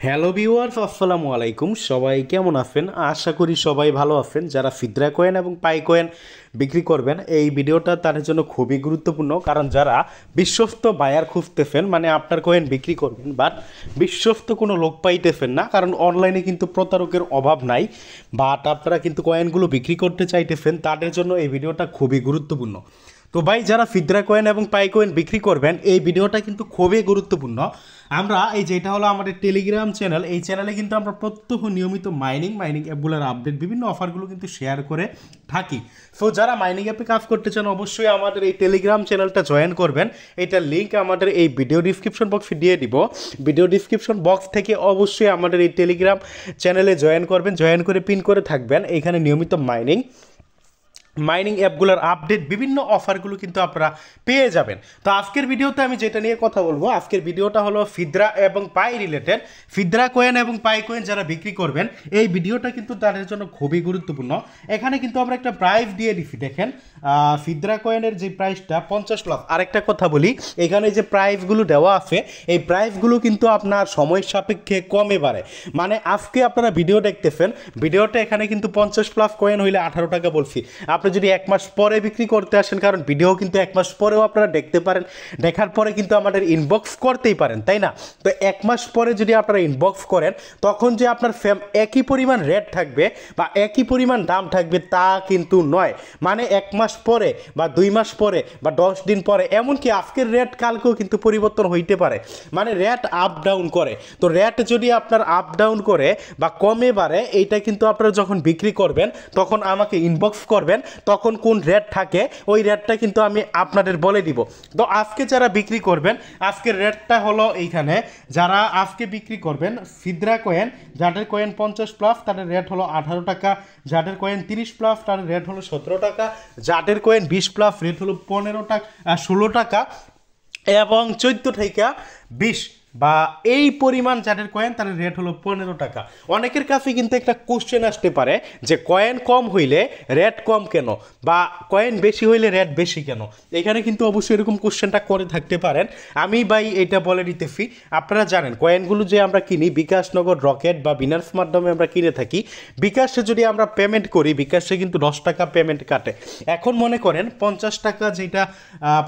Hello viewers, আসসালামু আলাইকুম। সবাই কেমন আছেন? আশা করি সবাই ভালো আছেন। যারা ফিদরা কয়েন এবং পাই কয়েন বিক্রি করবেন, এই ভিডিওটা তাদের জন্য খুবই গুরুত্বপূর্ণ। কারণ যারা বিশ্বস্ত বায়ার খুঁজতেছেন, মানে আপনার কয়েন বিক্রি করবেন, বাট বিশ্বস্ত কোনো লোক পাইতেছেন না, কারণ অনলাইনে কিন্তু প্রতারকের অভাব নাই, বাট আপনারা কিন্তু কয়েনগুলো বিক্রি করতে চাইতেছেন, তাদের জন্য এই ভিডিওটা খুবই গুরুত্বপূর্ণ। তো ভাই, যারা ফিদরা কয়েন এবং পাই কয়েন বিক্রি করবেন, এই ভিডিওটা কিন্তু খুবই গুরুত্বপূর্ণ। আমরা এই যে এটা হলো আমাদের টেলিগ্রাম চ্যানেল, এই চ্যানেলে কিন্তু আমরা প্রত্যহ নিয়মিত মাইনিং অ্যাপগুলোর আপডেট, বিভিন্ন অফারগুলো কিন্তু শেয়ার করে থাকি। সো যারা মাইনিং অ্যাপে কাজ করতে চান, অবশ্যই আমাদের এই টেলিগ্রাম চ্যানেলটা জয়েন করবেন। এটার লিঙ্ক আমাদের এই ভিডিও ডিসক্রিপশন বক্সে দিয়ে দিব। ভিডিও ডিসক্রিপশন বক্স থেকে অবশ্যই আমাদের এই টেলিগ্রাম চ্যানেলে জয়েন করবেন, জয়েন করে পিন করে থাকবেন। এইখানে নিয়মিত মাইনিং অ্যাপগুলোর আপডেট, বিভিন্ন অফারগুলো কিন্তু আপনারা পেয়ে যাবেন। তো আজকের ভিডিওতে আমি যেটা নিয়ে কথা বলবো, আজকের ভিডিওটা হলো ফিদরা এবং পাই রিলেটেড। ফিদরা কয়েন এবং পাই কয়েন যারা বিক্রি করবেন, এই ভিডিওটা কিন্তু তাদের জন্য খুবই গুরুত্বপূর্ণ। এখানে কিন্তু আমরা একটা প্রাইস দিয়ে দিচ্ছি, দেখেন ফিদরা কয়েনের যে প্রাইসটা 50+। আরেকটা কথা বলি, এখানে যে প্রাইসগুলো দেওয়া আছে, এই প্রাইসগুলো কিন্তু আপনার সময় সাপেক্ষে কমে বাড়ে। মানে আজকে আপনারা ভিডিও দেখতেছেন, ভিডিওটা এখানে কিন্তু 50+ কয়েন হইলে 18 টাকা বলছি। আপনি যদি এক মাস পরে বিক্রি করতে আসেন, কারণ ভিডিও কিন্তু এক মাস পরেও আপনারা দেখতে পারেন, দেখার পরে কিন্তু আমাদের ইনবক্স করতেই পারেন, তাই না? তো এক মাস পরে যদি আপনারা ইনবক্স করেন, তখন যে আপনার একই পরিমাণ রেট থাকবে বা একই পরিমাণ দাম থাকবে তা কিন্তু নয়। মানে এক মাস পরে বা 2 মাস পরে বা 10 দিন পরে, এমনকি আজকের রেট কালকেও কিন্তু পরিবর্তন হইতে পারে। মানে রেট আপ ডাউন করে। তো রেট যদি আপনার আপ ডাউন করে বা কমে বাড়ে, এইটা কিন্তু আপনারা যখন বিক্রি করবেন, তখন আমাকে ইনবক্স করবেন। তখন কোন রেট থাকে, ওই রেটটা কিন্তু আমি আপনাদের বলে দিব। তো আজকে যারা বিক্রি করবেন, আজকের রেটটা হলো এইখানে। যারা আজকে বিক্রি করবেন ফিদরা কয়েন, যাদের কয়েন 50+, তাদের রেট হলো 18 টাকা। যাদের কয়েন 30+, তাদের রেট হলো 17 টাকা। যাদের কয়েন 20+, রেট হলো 15 টাকা, 16 টাকা। এবং 14 থেকে 20 বা এই পরিমাণ যাদের কয়েন, তার রেট হলো 15 টাকা। অনেকের কাছে কিন্তু একটা কোশ্চেন আসতে পারে যে কয়েন কম হইলে রেট কম কেন, বা কয়েন বেশি হইলে রেট বেশি কেন। এখানে কিন্তু অবশ্যই এরকম কোশ্চেনটা করে থাকতে পারেন। আমি ভাই এটা বলে দিতেছি, আপনারা জানেন কয়েনগুলো যে আমরা কিনি বিকাশ, নগদ, রকেট বা বিনান্স মাধ্যমে আমরা কিনে থাকি। বিকাশে যদি আমরা পেমেন্ট করি, বিকাশে কিন্তু 10 টাকা পেমেন্ট কাটে। এখন মনে করেন 50 টাকা, যেটা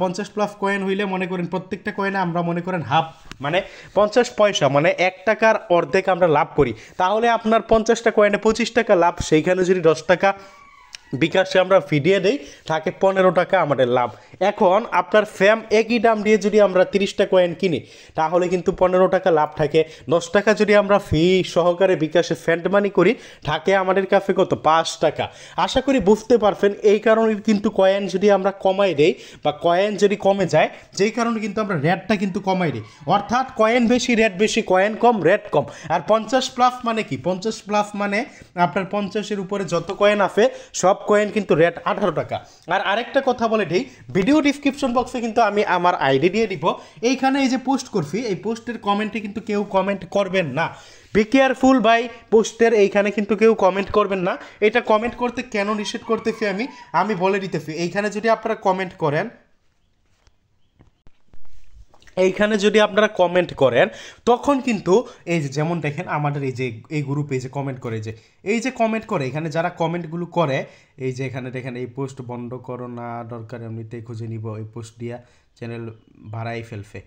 50+ কয়েন হইলে মনে করেন প্রত্যেকটা কয়েনে আমরা মনে করেন হাফ, মানে 50 পয়সা, মানে 1 টাকার অর্ধেক আমরা লাভ করি। তাহলে আপনার 50টা কয়েনে 25 টাকা লাভ। সেইখানে যদি 10 টাকা বিকাশে আমরা ফিডিয়ে দেই, থাকে 15 টাকা আমাদের লাভ। এখন আপনার একই দাম দিয়ে যদি আমরা 30টা কয়েন কিনি, তাহলে কিন্তু 15 টাকা লাভ থাকে। 10 টাকা যদি আমরা ফি সহকারে বিকাশে সেন্ড মানি করি, থাকে আমাদের কাছে কত? 5 টাকা। আশা করি বুঝতে পারছেন। এই কারণে কিন্তু কয়েন যদি আমরা কমাই দেই বা কয়েন যদি কমে যায়, যেই কারণে কিন্তু আমরা রেটটা কিন্তু কমাই দিই। অর্থাৎ কয়েন বেশি রেট বেশি, কয়েন কম রেট কম। আর 50+ মানে কি? 50+ মানে আপনার 50-এর উপরে যত কয়েন আছে, সব কয়েন কিন্তু রেট 18 টাকা। আর আরেকটা কথা বলে দিই, ভিডিও ডিসক্রিপশন বক্সে কিন্তু আমি আমার আইডি দিয়ে দিব। এইখানে এই যে পোস্ট করছি, এই পোস্টের কমেন্টে কিন্তু কেউ কমেন্ট করবেন না। বি কেয়ারফুল ভাই, পোস্টের এইখানে কিন্তু কেউ কমেন্ট করবেন না। এটা কমেন্ট করতে কেন নিষেধ করতেছি আমি বলে দিতেছি। এইখানে যদি আপনারা কমেন্ট করেন, এইখানে যদি আপনারা কমেন্ট করেন, তখন কিন্তু এই যে যেমন দেখেন আমাদের এই যে এই গ্রুপে যে কমেন্ট করে, যে এই যে কমেন্ট করে, এখানে যারা কমেন্টগুলো করে, এই যে এখানে দেখেন, এই পোস্ট বন্ধ করো না, দরকার এমনিতেই খুঁজে নিব, এই পোস্ট দিয়া চ্যানেল ভাড়াই ফেলছে।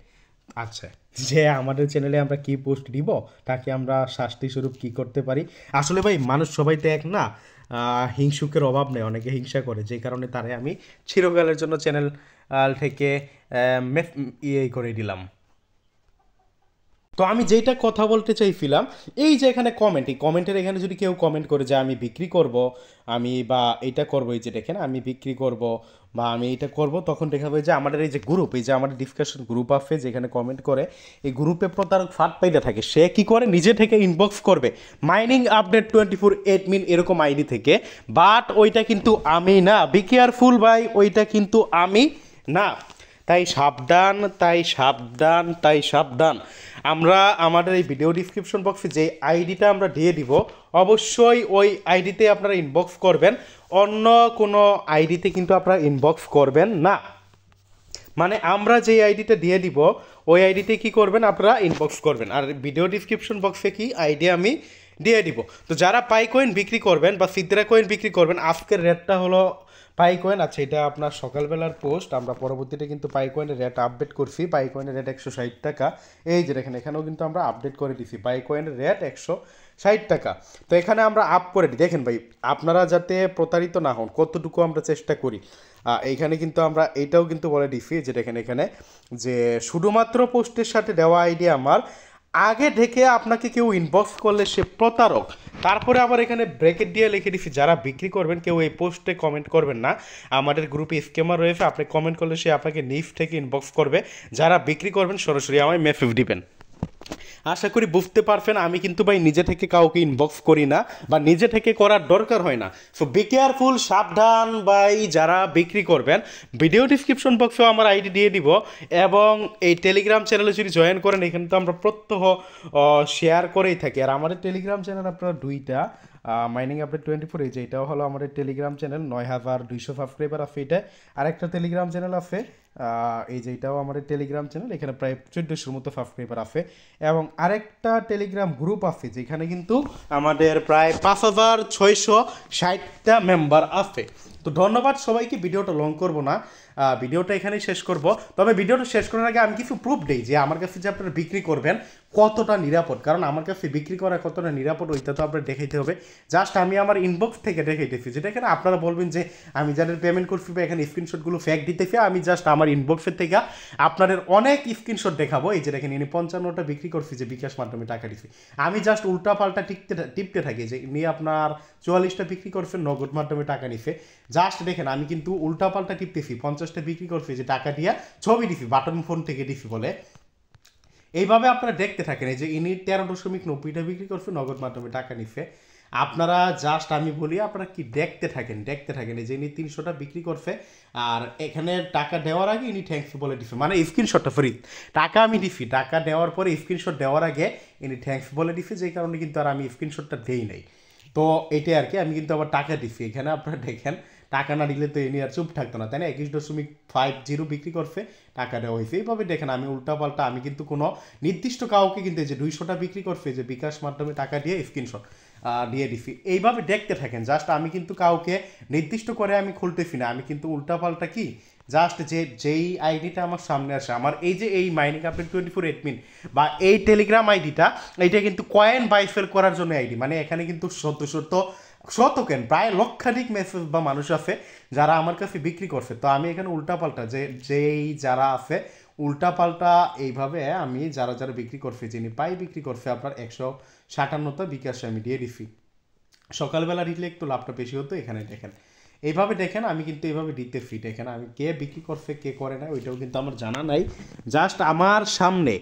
আচ্ছা, যে আমাদের চ্যানেলে আমরা কি পোস্ট দিব, তাকে আমরা শাস্তি স্বরূপ কি করতে পারি? আসলে ভাই, মানুষ সবাই তো এক না, হিংসুকের অভাব নেই, অনেকে হিংসা করে, যে কারণে তারে আমি চিরকালের জন্য চ্যানেল থেকে ইয়ে করে দিলাম। তো আমি যেইটা কথা বলতে চাইছিলাম, এই যে এখানে কমেন্ট, এই কমেন্টের এখানে যদি কেউ কমেন্ট করে যে আমি বিক্রি করব, আমি বা এটা করবো, এই যে দেখেন আমি বিক্রি করব বা আমি এটা করব, তখন দেখা যাবে যে আমাদের এই যে গ্রুপ, এই যে আমাদের ডিসকাশন গ্রুপ আছে যেখানে কমেন্ট করে, এই গ্রুপে প্রতারক ফাঁদ পাইতে থাকে। সে কি করে? নিজে থেকে ইনবক্স করবে মাইনিং আপডেট 24 এরকম আইডি থেকে। বাট ওইটা কিন্তু আমি না, বি কেয়ারফুল ভাই, ওইটা কিন্তু আমি না। তাই সাবধান, তাই সাবধান, তাই সাবধান। আমরা আমাদের এই ভিডিও ডিসক্রিপশন বক্সে যে আইডিটা আমরা দিয়ে দিব, অবশ্যই ওই আইডিতে আপনারা ইনবক্স করবেন। অন্য কোনো আইডিতে কিন্তু আপনারা ইনবক্স করবেন না। মানে আমরা যে আইডিটা দিয়ে দিব, ওই আইডিতে কী করবেন, আপনারা ইনবক্স করবেন। আর ভিডিও ডিসক্রিপশন বক্সে কি আইডি আমি দিয়ে দিব। তো যারা পাই কয়েন বিক্রি করবেন বা সিদ্রা কয়েন বিক্রি করবেন, আজকের রেটটা হলো পাই কয়েন, আচ্ছা এটা আপনার সকালবেলার পোস্ট, আমরা পরবর্তীতে কিন্তু পাই কয়েনের রেট আপডেট করছি। পাই কয়েনের রেট 160 টাকা, এই যে দেখেন এখানেও কিন্তু আমরা আপডেট করে দিছি পাই কয়েনের রেট 160 টাকা। তো এখানে আমরা আপ করে দিই। দেখেন ভাই, আপনারা যাতে প্রতারিত না হন কতটুকু আমরা চেষ্টা করি। এইখানে কিন্তু আমরা এইটাও কিন্তু বলে দিছি যে দেখেন এখানে যে শুধুমাত্র পোস্টের সাথে দেওয়া আইডি আমার আগে থেকে আপনাকে কেউ ইনবক্স করলে সে প্রতারক। তারপরে আবার এখানে ব্র্যাকেট দিয়ে লিখে দিচ্ছি যারা বিক্রি করবেন কেউ এই পোস্টে কমেন্ট করবেন না, আমাদের গ্রুপে স্ক্যামার রয়েছে, আপনি কমেন্ট করলে সে আপনাকে নিজ থেকে ইনবক্স করবে। যারা বিক্রি করবেন সরাসরি আমায় মেসেজ দিবেন। আশা করি বুঝতে পারবেন, আমি কিন্তু ভাই নিজে থেকে কাউকে ইনবক্স করি না বা নিজে থেকে করার দরকার হয় না। সো বি কেয়ারফুল, সাবধান ভাই যারা বিক্রি করবেন। ভিডিও ডিসক্রিপশন বক্সেও আমার আইডি দিয়ে দিব এবং এই টেলিগ্রাম চ্যানেলে যদি জয়েন করেন এখানে তো আমরা প্রত্যহ শেয়ার করেই থাকি। আর আমাদের টেলিগ্রাম চ্যানেল আপনারা দুইটা, মাইনিং আপডেট 24, এই যে এটাও হলো আমাদের টেলিগ্রাম চ্যানেল, 9200 সাবস্ক্রাইবার আছে এটা। আরেকটা টেলিগ্রাম চ্যানেল আছে, এই যে এটাও আমাদের টেলিগ্রাম চ্যানেল, এখানে প্রায় 1400 মতো সাবস্ক্রাইবার আছে। এবং আরেকটা টেলিগ্রাম গ্রুপ আছে যেখানে কিন্তু আমাদের প্রায় 5660টা মেম্বার আছে। তো ধন্যবাদ সবাইকে, ভিডিওটা লং করব না, ভিডিওটা এখানেই শেষ করব। তবে ভিডিওটা শেষ করার আগে আমি কিছু প্রুফ দিই যে আমার কাছে যে আপনারা বিক্রি করবেন কতটা নিরাপদ। কারণ আমার কাছে বিক্রি করা কতটা নিরাপদ ওইটা তো আপনার দেখাইতে হবে। জাস্ট আমি আমার ইনবক্স থেকে দেখাইতেছি, যেটা এখানে আপনারা বলবেন যে আমি যাদের পেমেন্ট করছি বা এখানে স্ক্রিনশটগুলো ফেক দিতেছি, আমি জাস্ট আমার ইনবক্সের থেকে আপনাদের অনেক স্ক্রিনশট দেখাবো। এই যে দেখেন ইনি 55টা বিক্রি করছি যে বিকাশ মাধ্যমে টাকা দিছি, আমি জাস্ট উল্টা পাল্টা টিপতে থাকি যে ইনি আপনার 44টা বিক্রি করছেন নগদ মাধ্যমে টাকা নিছে। জাস্ট দেখেন আমি কিন্তু উল্টা পাল্টা টিপতেছি, 50টা বিক্রি করছি যে টাকা দিয়া ছবি দিছি, বাটন ফোন থেকে দিছি বলে। এইভাবে আপনারা দেখতে থাকেন। এই যে ইনি 13.90টা বিক্রি করছে নগদ মাধ্যমে টাকা নিছে। আপনারা জাস্ট আমি বলি আপনারা কি দেখতে থাকেন এই যে ইনি 300টা বিক্রি করছে আর এখানে টাকা দেওয়ার আগে ইনি থ্যাঙ্কস বলে দিছে, মানে স্ক্রিনশটটা ফ্রি, টাকা আমি দিছি, টাকা দেওয়ার পরে স্ক্রিনশট দেওয়ার আগে ইনি থ্যাঙ্কস বলে দিছে, যেই কারণে কিন্তু আর আমি স্ক্রিনশটটা দেই নাই। তো এটাই আর কি, আমি কিন্তু আবার টাকা দিছি। এখানে আপনারা দেখেন টাকা না দিলে তো এনি আর চুপ থাকতো না, তাই না? 21.50 বিক্রি করছে, টাকা দেওয়া হয়েছে। এইভাবে দেখেন আমি উল্টাপাল্টা, আমি কিন্তু কোনো নির্দিষ্ট কাউকে কিন্তু এই যে 200টা বিক্রি করছে যে বিকাশ মাধ্যমে টাকা দিয়ে স্ক্রিনশট দিয়ে দিছি। এইভাবে দেখতে থাকেন। জাস্ট আমি কিন্তু কাউকে নির্দিষ্ট করে আমি খুলতেছি না, আমি কিন্তু উল্টাপাল্টা কি জাস্ট যেই আইডিটা আমার সামনে আসে, আমার এই যে এই মাইনিং আপডেট 24 এডমিন বা এই টেলিগ্রাম আইডিটা, এইটা কিন্তু কয়েন বাই সেল করার জন্য আইডি। মানে এখানে কিন্তু শতকেন প্রায় লক্ষাধিক মেসেজ বা মানুষ আছে যারা আমার কাছে বিক্রি করছে। তো আমি এখানে উল্টাপাল্টা যেই যারা আছে উল্টাপাল্টা এইভাবে আমি যারা বিক্রি করছে, যিনি পাই বিক্রি করছে আপনার 157টা বিকাশে আমি দিয়ে দিছি। সকালবেলা দিলে একটু লাভটা বেশি হতো। এখানে দেখেন এইভাবে দেখেন আমি কিন্তু এইভাবে দিতে ফিট। এখানে আমি কে বিক্রি করছে কে করে না ওইটাও কিন্তু আমার জানা নাই, জাস্ট আমার সামনে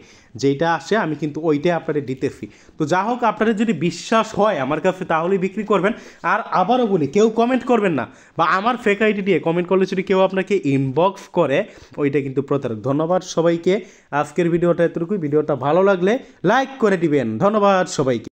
যেইটা আসে আমি কিন্তু ওইটাই আপনাদের দিতেছি। তো যা হোক, আপনাদের যদি বিশ্বাস হয় আমার কাছে তাহলেই বিক্রি করবেন। আর আবারও বলি, কেউ কমেন্ট করবেন না বা আমার ফেক আইডি দিয়ে কমেন্ট করলে যদি কেউ আপনাকে ইনবক্স করে ওইটা কিন্তু প্রতারক। ধন্যবাদ সবাইকে, আজকের ভিডিওটা এতটুকুই। ভিডিওটা ভালো লাগলে লাইক করে দিবেন। ধন্যবাদ সবাইকে।